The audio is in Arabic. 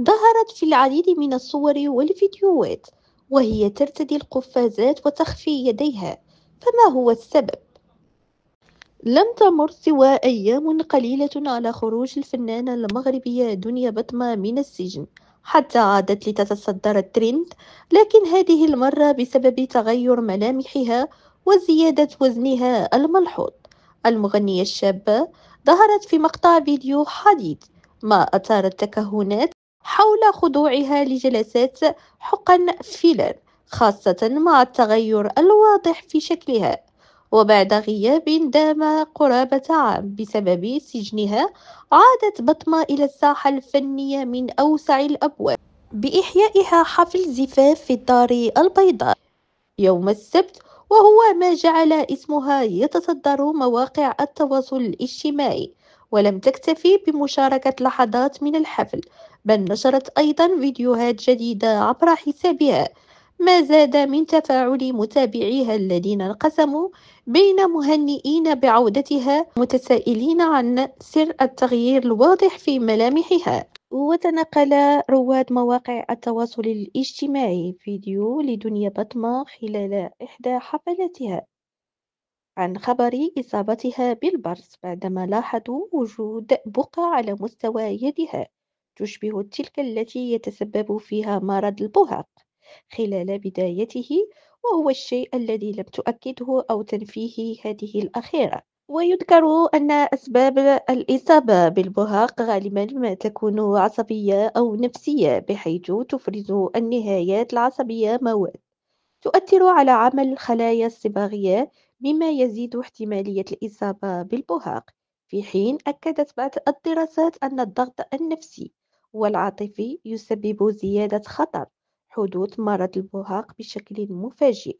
ظهرت في العديد من الصور والفيديوهات وهي ترتدي القفازات وتخفي يديها. فما هو السبب؟ لم تمر سوى أيام قليلة على خروج الفنانة المغربية دنيا بطمة من السجن حتى عادت لتتصدر الترند، لكن هذه المرة بسبب تغير ملامحها وزيادة وزنها الملحوظ. المغنية الشابة ظهرت في مقطع فيديو حديث، ما أثار التكهنات حول خضوعها لجلسات حقن فيلر، خاصة مع التغير الواضح في شكلها. وبعد غياب دام قرابة عام بسبب سجنها، عادت بطمة إلى الساحة الفنية من أوسع الأبواب بإحيائها حفل زفاف في الدار البيضاء يوم السبت، وهو ما جعل اسمها يتصدر مواقع التواصل الاجتماعي. ولم تكتفي بمشاركة لحظات من الحفل، بل نشرت أيضا فيديوهات جديدة عبر حسابها، ما زاد من تفاعل متابعيها الذين انقسموا بين مهنئين بعودتها متسائلين عن سر التغيير الواضح في ملامحها. وتنقل رواد مواقع التواصل الاجتماعي فيديو لدنيا بطمة خلال إحدى حفلاتها عن خبر إصابتها بالبرص بعدما لاحظوا وجود بقع على مستوى يدها تشبه تلك التي يتسبب فيها مرض البهاق خلال بدايته، وهو الشيء الذي لم تؤكده أو تنفيه هذه الأخيرة. ويذكر أن أسباب الإصابة بالبهاق غالبا ما تكون عصبية أو نفسية، بحيث تفرز النهايات العصبية مواد تؤثر على عمل الخلايا الصباغية، مما يزيد احتمالية الإصابة بالبهاق. في حين أكدت بعض الدراسات أن الضغط النفسي والعاطفي يسبب زيادة خطر حدوث مرض البهاق بشكل مفاجئ.